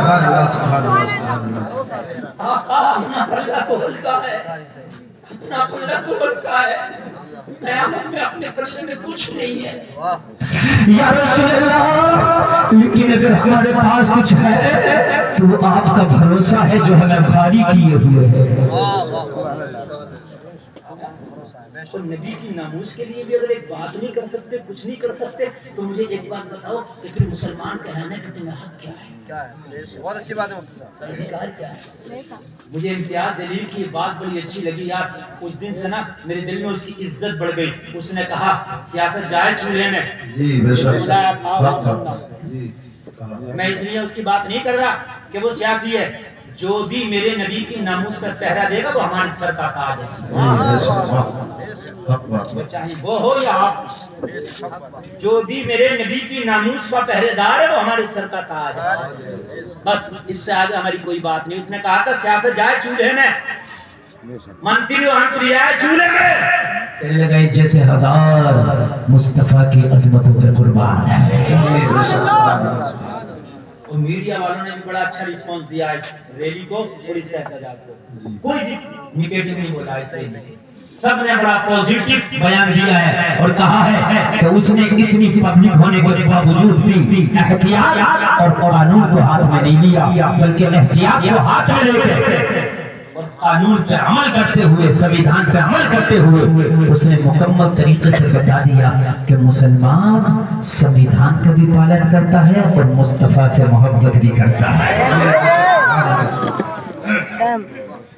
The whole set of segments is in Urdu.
سبحان اللہ سبحان اللہ۔ اپنا پلہ تو ہلکا ہے، اپنا پلہ تو ہلکا ہے، قیامت میں اپنے پلے میں کچھ نہیں ہے۔ یا رسول اللہ، لیکن اگر ہمارے پاس کچھ ہے تو وہ آپ کا بھروسہ ہے جو ہمیں بھاری کیے ہوئے ہے۔ اور نبی کی ناموس کے لیے بھی اگر ایک بات نہیں کر سکتے، کچھ نہیں کر سکتے، تو مجھے ایک بات بتاؤ کہ پھر مسلمان کہلانے کا تمہیں حق کیا ہے؟ بہت اچھی بات ہے مفتی صاحب۔ ادھیکار کیا ہے؟ مجھے امتیاز جلیل کی یہ بات بڑی اچھی لگی یار، اس دن سے نا میرے دل میں اس کی عزت بڑھ گئی۔ اس نے کہا سیاست جائے چولہے میں، جی بے شک، میں اس لیے اس کی بات نہیں کر رہا کہ وہ سیاسی ہے، جو بھی میرے نبی کی ناموس پر پہرا دے گا وہ ہمارے سر کا تاج ہے، وہ چاہے وہ ہو یا آپ، جو بھی میرے نبی کی ناموس کا پہرے دار ہے وہ ہمارے سر کا تاج ہے، بس اس سے آگے ہماری کوئی بات نہیں۔ اس نے کہا تھا سیاست جائے چولہے میں، منتری انتری آئے چولہے میں، کہنے لگا جیسے ہزار مصطفیٰ کی عظمتوں پہ قربان ہے۔ اور میڈیا والوں نے بھی بڑا اچھا رسپانس دیا اس ریلی کو اور اس احتجاج کو، کوئی نیگیٹو نہیں بولا اس ریلی کو، سب نے بڑا پوزیٹو بیان دیا ہے اور کہا ہے کہ اس نے اتنی پبلک ہونے کے باوجود بھی احتیاط اور قانون کو ہاتھ میں نہیں لیا، بلکہ احتیاط کو ہاتھ میں لے کے اور قانون پہ عمل کرتے ہوئے، سنویدھان پہ عمل کرتے ہوئے اس نے مکمل طریقے سے بتا دیا کہ مسلمان سنویدھان کا بھی پالن کرتا ہے اور مصطفیٰ سے محبت بھی کرتا ہے۔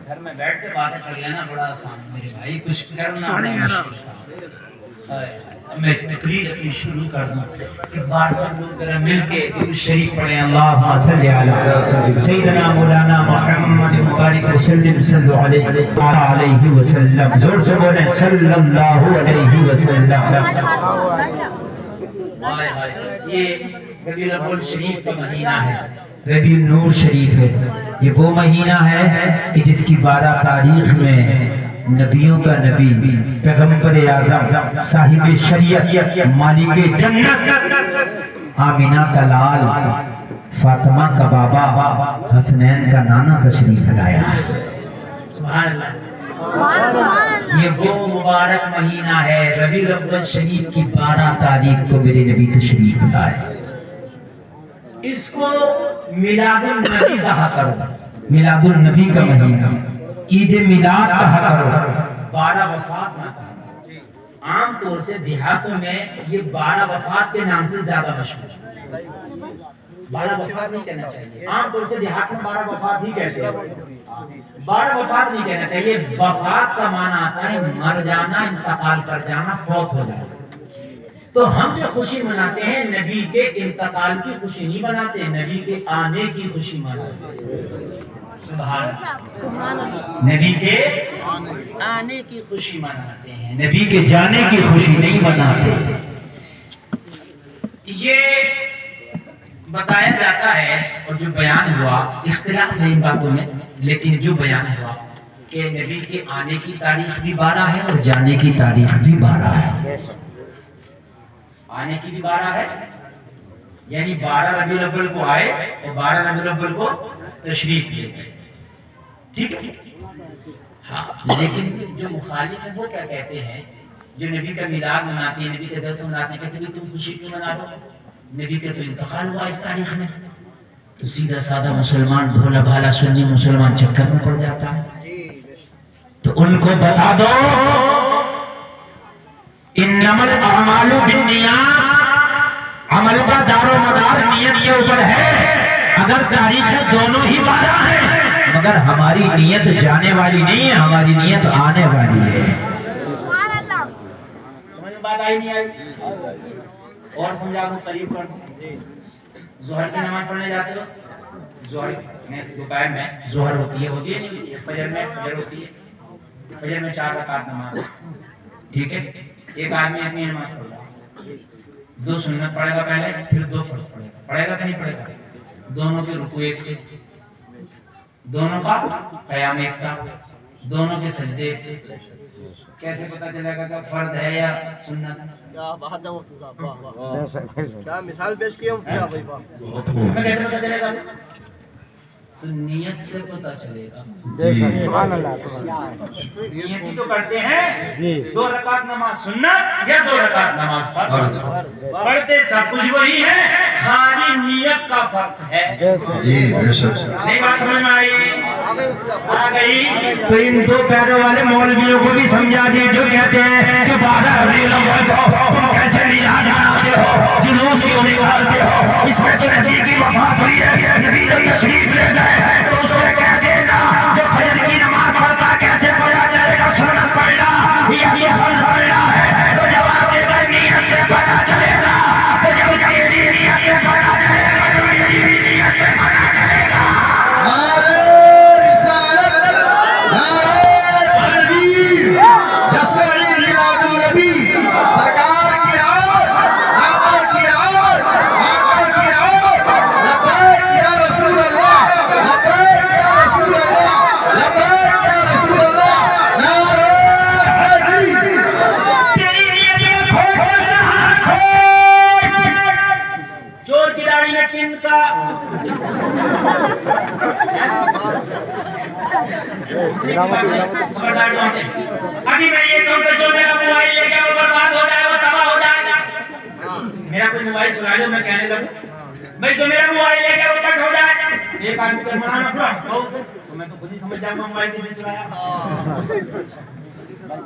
گھر میں بیٹھ کے باتیں کر لینا بڑا آسان ہے میرے بھائی، کچھ کرنا بڑا مشکل ہے۔ میں تقریر اپنی شروع کر دوں کہ بار سب لوگ ذرا مل کے درود شریف پڑھیں، اللہم صلی علی سیدنا مولانا محمد مبارک وسلم صلی اللہ علیہ وسلم، زور سے بولیں صلی اللہ علیہ وسلم۔ یہ ربیع الاول شریف کا مہینہ ہے، ربیع النور شریف ہے، یہ وہ مہینہ ہے کہ جس کی 12 تاریخ میں نبیوں کا نبی، پیغمبر اعظم، صاحب شریعت، مالک جنت، آمینہ کا لال، فاطمہ کا بابا، حسنین کا نانا تشریف لایا ہے۔ سبحان اللہ، یہ وہ مبارک مہینہ ہے، ربیع الاول شریف کی 12 تاریخ کو میرے نبی تشریف لائے۔ اس کو میلاد النبی کہا کرو، میلاد النبی کا مہینہ، عید میلاد کہا کرو، 12 وفات نہ کہا۔ عام طور سے دیہاتوں میں یہ 12 وفات کے نام سے زیادہ مشہور ہے، 12 وفات نہیں کہنا چاہیے، عام طور سے دیہات میں 12 وفات ہی کہتے ہیں، 12 وفات نہیں کہنا چاہیے۔ وفات کا معنی آتا ہے مر جانا، انتقال کر جانا، فوت ہو جانا۔ تو ہم جو خوشی مناتے ہیں نبی کے انتقال کی خوشی نہیں مناتے ہیں، نبی کے آنے کی خوشی مناتے ہیں۔ سبحان اللہ، نبی کے آنے کی خوشی مناتے ہیں، نبی کے جانے کی خوشی نہیں مناتے۔ یہ بتایا جاتا ہے اور جو بیان ہوا، اختلاف ہے ان باتوں میں، لیکن جو بیان ہوا کہ نبی کے آنے کی تاریخ بھی 12 ہے اور جانے کی تاریخ بھی 12 ہے۔ آنے کی بھی 12 ہے، یعنی 12 ربیع الاول کو آئے اور 12 ربیع الاول کو تشریف لے گئے، ٹھیک ہے؟ ہاں، لیکن جو مخالف ہیں وہ کیا کہتے ہیں، جو نبی کا میلاد مناتے ہیں، نبی کے جلسے مناتے ہیں، کہتے ہیں تم خوشی کیوں منا رہے ہو؟ نبی کا تو انتقال ہوا اس تاریخ میں۔ تو سیدھا سادہ مسلمان، بھولا بھالا سنی مسلمان چکر میں پڑ جاتا ہے۔ تو ان کو بتا دو انما الاعمال بالنیات، عمل کا دار و مدار نیت کے اوپر ہے۔ اگر تاریخیں دونوں ہی 12 ہیں مگر ہماری نیت جانے والی نہیں ہے، ہماری نیت آنے والی ہے۔ سمجھ میں بات آئی نہیں آئی؟ اور سمجھا دوں، قریب کر دوں۔ ظہر کی نماز پڑھنے جاتے ہو، ظہر میں دوپہر میں ظہر ہوتی ہے نہیں ہوتی ہے، فجر میں فجر ہوتی ہے، فجر میں 4 رکعت نماز، ٹھیک ہے؟ ایک آدمی اپنی نماز پڑھ رہا ہے، 2 سنت پڑھے گا پہلے، پھر 2 فرض پڑھے گا، پڑھے گا کہ نہیں پڑھے گا؟ دونوں کے رکوع ایک سے، دونوں کا قیام ایک ساتھ، دونوں کے سجدے ایک سے، کیسے پتہ چلے گا کہ فرض ہے یا سنت؟ کیا بات ہے مفتی صاحب، واہ واہ، کیا مثال پیش کی ہے مفتی صاحب، ہمیں کیسے پتہ چلے گا؟ تو نیت سے پتہ چلے گا. سبحان اللہ نیت ہی تو کرتے ہیں. 2 رکعت نماز سنت یا 2 رکعت نماز فرض, پڑھتے سب کچھ وہی ہے, خالی نیت کا فرق ہے. نہیں بات سمجھ میں آئی؟ آ گئی. تو ان 2 پیروں والے مولویوں کو بھی سمجھا دیے جو کہتے ہیں کہ 12 ربیع الاول کو تم کیسے میلاد مناتے ہو, جلوس کیوں نکالتے ہو, اس میں سے نبی کی وفات ہوئی ہے, نبی نے تشریف لے گئے, تو اس سے کہہ دینا جو فجر کی نماز پڑھتا کیسے پڑھا چلے گا, سنت پڑھنا یا یہ فرض پڑھنا ہے. تو جواب دے گا نیت سے پڑھا چلے گا, تو جب تیری نیت سے پڑھا چلے گا تو میری بھی نیت سے پڑھا چلے گا. چور کی داڑھی میں کن کا خبردار ڈھونڈے. ابھی میں یہ کہوں کہ جو میرا موبائل لے گیا وہ برباد ہو جائے, وہ تباہ ہو جائے گا. میرا کوئی موبائل چلا لو, میں کہنے لگوں بھائی جو میرا موبائل لے گیا وہ کٹ ہو جائے. ایک آدمی کا منانا پورا کہو اسے, تو میں تو خود ہی سمجھ جاؤں گا موبائل کس نے چلایا.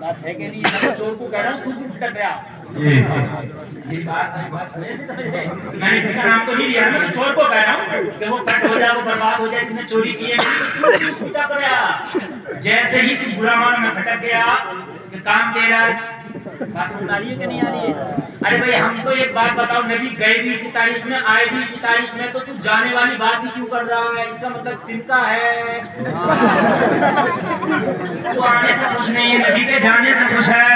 بات ہے کہ نہیں؟ میں چور کو کہہ رہا ہوں, تو کیوں ٹک گیا؟ یہ بات سمجھے نہیں سمجھے؟ میں نے کسی کا نام تو نہیں لیا, میں تو چور کو کہہ رہا ہوں کہ وہ کٹ ہو جائے, وہ برباد ہو جائے, جس نے چوری کی ہے. کیوں ٹک گیا؟ جیسے ہی تو برا مانا میں بھٹک گیا کہ کام تیرا. بات سمجھ آ رہی ہے کہ نہیں آ رہی ہے؟ ارے بھائی ہم تو ایک بات بتاؤ, نبی گئے بھی اسی تاریخ میں, آئے بھی اسی تاریخ میں, تو تو جانے والی بات ہی کیوں کر رہا ہے؟ اس کا مطلب تن کا ہے. تو آنے سے خوش نہیں ہے, نبی کے جانے سے خوش ہے.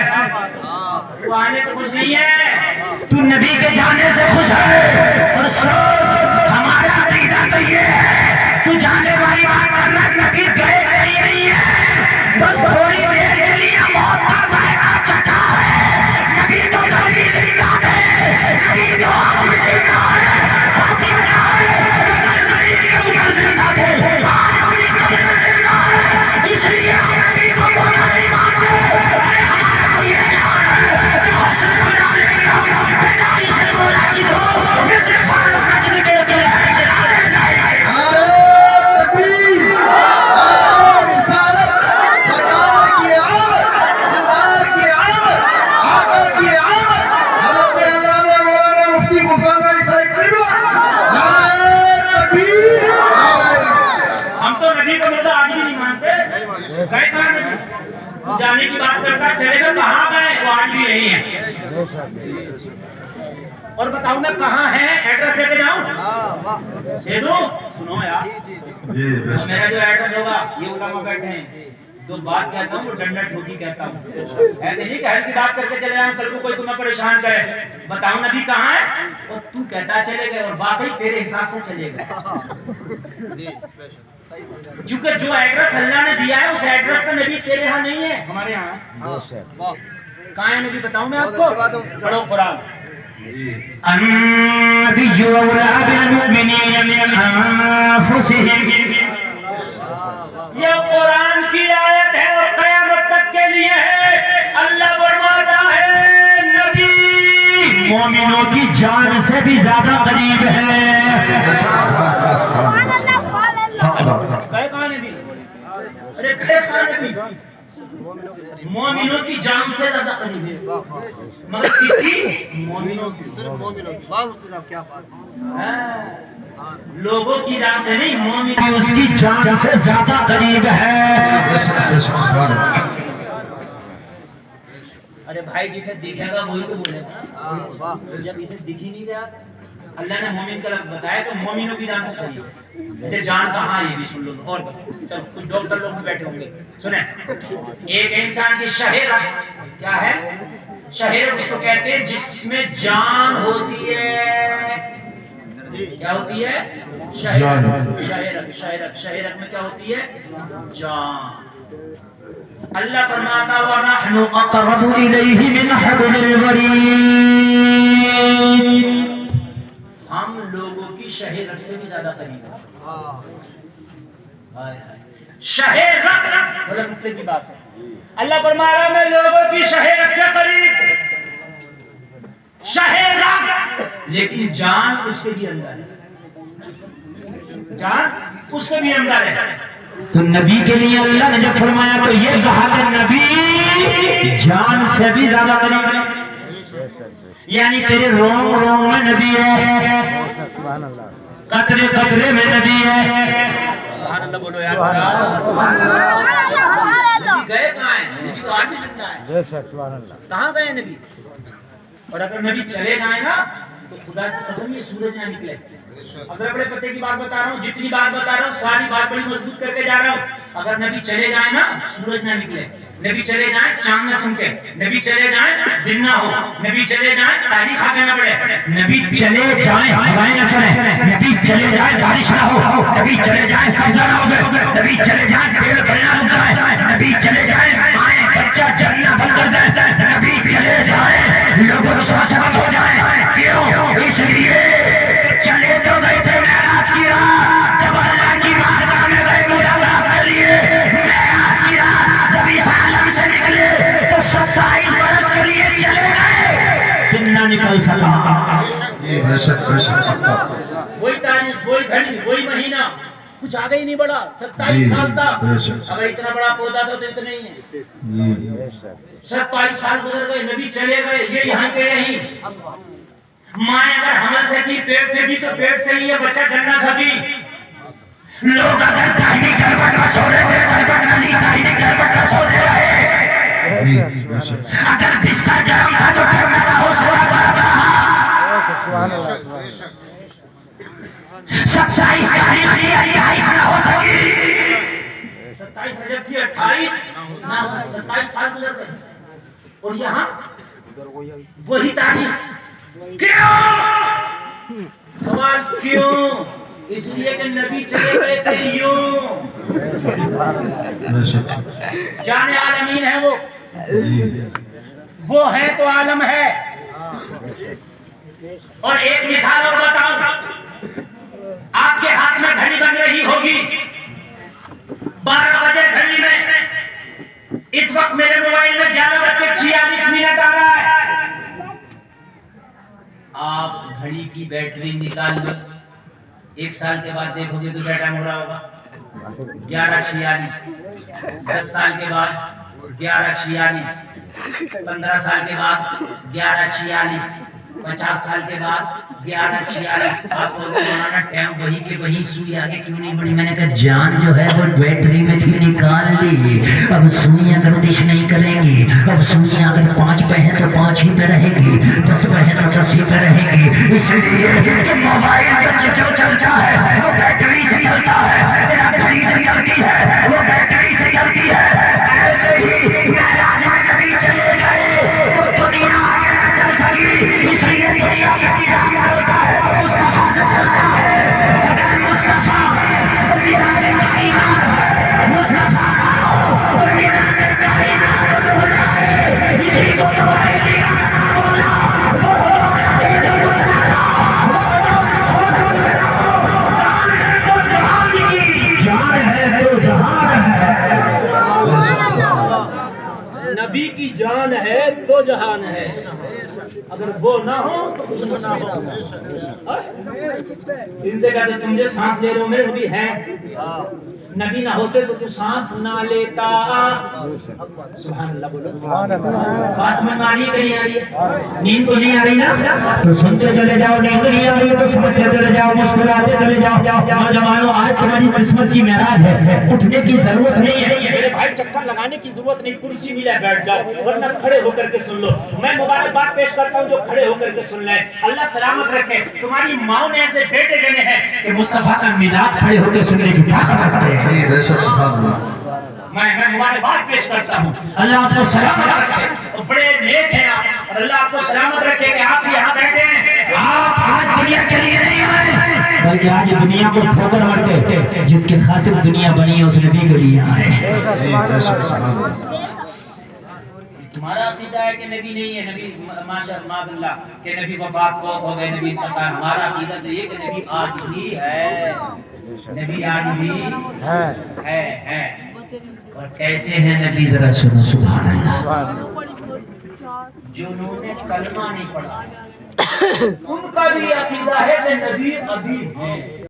تو آنے سے خوش نہیں ہے, تو نبی کے جانے سے خوش ہے. اور سب ہمارا عقیدہ تو یہ ہے, تو جانے والی بات کرنا, نبی گئے نہیں ہے, بس تھوڑی دیر کے لیے موت کا ذائقہ چکھا ہے. نبی تو کبھی زندہ ہے, نبی تو آج زندہ ہے, فاطمہ ہے, کل زندہ تھے, آج انہیں قبر میں زندہ ہے. اس لیے ہم نبی کو بولا نہیں مانتے. ہمارا تو یہ یاد ہے کہ حسن بنانے کا پیدائش سے بولا کہ ہو مثل فارغ نجم کے دلائے جلالے جائے. جانے کی بات کرتا چلے گا, کہاں گئے وہ آج بھی یہی ہے. اور بتاؤں میں کہاں ہے, ایڈریس لے کے جاؤں, دے دوں. سنو یار, میرا جو ایڈریس ہوگا, یہ علماء بیٹھے ہیں, تو بات کہتا ہوں وہ ڈنڈا ٹھوکی کہتا ہوں. ایسے نہیں کہ ہر کی بات کر کے چلے جاؤں, کل کو کوئی تمہیں پریشان کرے. بتاؤں نبی کہاں ہے, اور تو کہتا چلے گئے, اور واقعی تیرے حساب سے چلے گئے. کیونکہ جو ایڈریس اللہ نے دیا ہے اس ایڈریس پہ نبی تیرے ہاں نہیں ہے, ہمارے ہاں. کہاں ہے نبی بتاؤں میں آپ کو, پڑھو قرآن. النبي أولى بالمؤمنين من أنفسهم. یہ قرآن کی آیت ہے اور قیامت تک کے لیے ہے. اللہ فرماتا ہے نبی مومنوں کی جان سے بھی زیادہ قریب ہے. کہاں نبی, ارے کہاں نبی, مومنوں کی جان سے زیادہ قریب ہے, مگر کس کی؟ مومنوں کی. کیا بات, لوگوں کی جان سے نہیں, مومن اس کی جان سے زیادہ قریب ہے. ارے بھائی جسے دکھے گا وہی تو بولے گا, جب اسے دکھ ہی نہیں رہا. اللہ نے مومن کا لفظ بتایا کہ مومنوں کی جان سے قریب ہے. جان کہاں ہے یہ بھی سن لو. اور چلو کچھ ڈاکٹر لوگ بھی بیٹھے ہوں گے, سنیں. ایک انسان کی شہرت کیا ہے, شہرت اس کو کہتے ہیں جس میں جان ہوتی ہے. کیا ہوتی ہے؟ شہرت. شہرت میں کیا ہوتی ہے؟ جان. اللہ فرماتا وَنَحْنُ أَقْرَبُ إِلَيْهِ مِنْ حَبْلِ الْوَرِيدِ. ہم لوگوں کی شہرت سے بھی زیادہ قریب ہیں. شہ رق بڑے نقطے کی بات ہے. اللہ فرما رہا میں لوگوں کی شہ رق سے قریب، شہ رق، لیکن جان اس کے بھی اندر ہے، جان اس کے بھی اندر ہے. تو نبی کے لیے اللہ نے جب فرمایا تو یہ کہا کہ نبی جان سے بھی زیادہ قریب ہے، یعنی تیرے روم روم میں نبی ہے، قطرے قطرے میں نبی ہے. سبحان اللہ بولو یار. نبی گئے کہاں ہیں؟ نبی تو آج بھی زندہ ہے. کہاں گئے نبی؟ اور اگر نبی چلے جائیں نا تو خدا کی قسم یہ سورج نہ نکلے. اگر بڑے پتے کی بات بتا رہا ہوں، جتنی بات بتا رہا ہوں ساری بات بڑی مضبوط کر کے جا رہا ہوں. اگر نبی چلے جائیں نا سورج نہ نکلے، نبی چلے جائیں چاند نہ چمکے، نبی چلے جائیں دن نہ ہو، نبی چلے جائیں تاریخ آگے نہ بڑھے، نبی چلے جائیں ہوائیں نہ چلیں، نبی چلے جائیں بارش نہ ہو، نبی چلے جائیں سبزہ نہ ہو، نبی چلے جائیں پیڑ بڑے نہ رک جائیں، نبی چلے جائیں مائیں بچہ جننا بند کر دیں، نبی چلے جائیں لوگوں کو سوا سبز ہو جائیں. کیوں؟ اس لیے چلے تو گئے تھے معراج کی رات، جب اللہ کی بارگاہ میں گئے مجاورہ کر لیے. معراج کی رات جب اس عالم سے نکلے تو 27 برس کے لیے چلے گئے، دن نہ نکل سکا. وہی تاریخ، وہی گھڑی، وہی مہینہ، کچھ آگے ہی نہیں بڑھا. 27 سال تھا. اگر اتنا بڑا پودا تھا تو اتنا ہی ہے. 27 سال گزر گئے، نبی چلے گئے، یہ یہاں کے یہیں. مائیں اگر حمل سے کی پیٹ سے بھی تو پیٹ سے ہی ہے بچہ جن نہ سکی. لوگ اگر دائنی کروٹ میں سو رہے تھے کروٹ میں نہیں، دائنی کروٹ میں سو رہے رہے. اگر بستر گرم تھا تو گھر میں رہو سوا گرم رہا. 27 تاریخ تھی 28 نہ ہو سکی، 27 رجب تھی 28 نہ ہو سکی. 27 سال گزر گئے اور یہاں وہی تاریخ. کیوں؟ سوال کیوں؟ اس لیے کہ نبی چلے گئے تھے یوں. جان عالمین ہے وہ ہے تو عالم ہے. اور ایک مثال اور بتاؤں، آپ کے ہاتھ میں گھڑی بن رہی ہوگی 12 بجے گھڑی میں، اس وقت میرے موبائل میں 11:46 آ رہا ہے. آپ گھڑی کی بیٹری نکال لو، 1 سال کے بعد دیکھو گے تو ڈیٹا مڑ رہا ہوگا 11:46. 10 سال کے بعد 11:46، 15 سال کے بعد 11:46، 50 سال کے بعد 11:46. آپ کو مولانا ٹائم وہی کے وہی سوئی آگے کیوں نہیں بڑھی؟ میں نے کہا جان جو ہے وہ بیٹری میں تھی نکال لی. اب سوئیاں گردش نہیں کریں گی. اب سوئیاں اگر 5 پہ ہیں تو 5 ہی پہ رہے گی، 10 پہ ہیں تو 10 ہی پہ رہے گی. اس لیے کہ موبائل جو چلتا ہے وہ بیٹری سے چلتا ہے، تیرا گھڑی جو چلتی ہے وہ بیٹری سے چلتی ہے. ایسے ہی معراج میں نبی چلے گئے تو دنیا آگے نہ چل سکی. اس لیے دنیا کا نظام چلتا ہے، مصطفیٰ جو چلتا ہے. اگر مصطفیٰ نظام کائنات، مصطفیٰ نظام کائنات ہو جائے، اسی کو موبائل نظام بولا. نبی کی جان ہے تو جہان ہے. اگر وہ نہ ہو تو کچھ نہ ہو. ان سے کہتے تم جو سانس لے رہے ہو میرے نبی ہیں. نبی نہ ہوتے تو تو سانس نہ لیتا. سبحان اللہ بولو. بات میں مانی نہیں آ رہی ہے، نیند تو نہیں آ رہی نا، تو سنتے چلے جاؤ. نیند نہیں آ رہی ہے تو سمجھتے چلے جاؤ، مسکراتے چلے جاؤ. نوجوانوں آج تمہاری قسمت کی معراج ہے، اٹھنے کی ضرورت نہیں ہے. میرے بھائی چکر لگانے کی ضرورت نہیں، کرسی ملا بیٹھ جاؤ، ورنہ کھڑے ہو کر کے سن لو. میں مبارکباد پیش کرتا ہوں جو کھڑے ہو کر کے سن لیں. اللہ سلامت رکھے. تمہاری ماں نے ایسے بیٹے جنے ہیں کہ مصطفیٰ کا میلاد کھڑے ہو کے سننے کی طاقت رکھتے ہیں. میں مبارکباد پیش کرتا ہوں. اللہ آپ کو سلامت رکھے. بڑے نیک ہیں آپ، اور اللہ آپ کو سلامت رکھے کہ آپ یہاں بیٹھے ہیں. آپ آج دنیا کے لیے نہیں آئے بلکہ آج دنیا کو ٹھوکر مار کے جس کے خاطر دنیا بنی ہے اس نبی کے لیے آئے. تمہارا عقیدہ ہے کہ نبی نہیں ہے، نبی معاذ اللہ کہ نبی وفات فوت ہو گئے، نبی انتقال. ہمارا عقیدہ تو یہ کہ نبی آج بھی ہے. نبی آج بھی ہے ہے اور کیسے ہیں نبی ذرا سنو سبحان اللہ جنہوں نے کلمہ نہیں پڑھا ان کا بھی عقیدہ ہے کہ نبی ابھی ہیں